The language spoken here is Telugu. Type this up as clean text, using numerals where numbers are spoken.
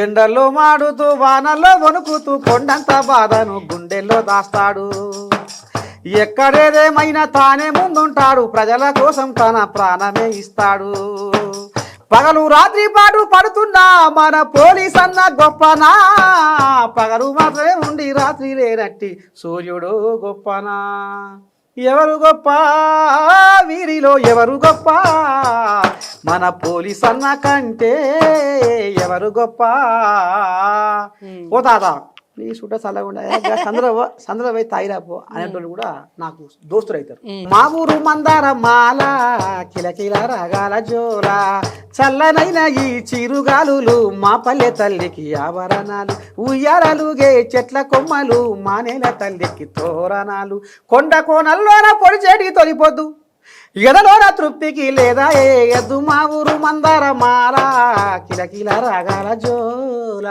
ఎండల్లో మాడుతూ వానల్లో వణుకుతూ కొండంత బాధను గుండెల్లో దాస్తాడు. ఎక్కడేదేమైనా తానే ముందుంటాడు, ప్రజల కోసం తన ప్రాణమే ఇస్తాడు. పగలు రాత్రి పాటు పడుతున్నా మన పోలీస్ అన్న గొప్పనా, పగలు మాత్రమే ఉండి రాత్రి లేనట్టి సూర్యుడు గొప్పనా. ఎవరు గొప్ప వీరిలో ఎవరు గొప్ప, మన పోలీస్ అన్న కంటే ఎవరు గొప్ప. ఓ తాత ప్లీజ్ ఉంటే చల్లకుండా సంద్రవై తాగిరాపో అనేటోళ్ళు కూడా నాకు దోస్తులు అవుతారు. మా ఊరు మందార మాల కిలకిల రాగాల జోల, చల్లనైన ఈ చిరుగాలులు మా పల్లె తల్లికి ఆభరణాలు, ఉయ్యాలలుగే చెట్ల కొమ్మలు మా నేల తల్లికి తోరణాలు, కొండ కోనల్లోన పొడిచేటి తొలిపోద్దు ఎదలోన తృప్తికి లేదా ఏ ఎద్దు. మా ఊరు మందార మాల కిలకిల రాగాల జోల.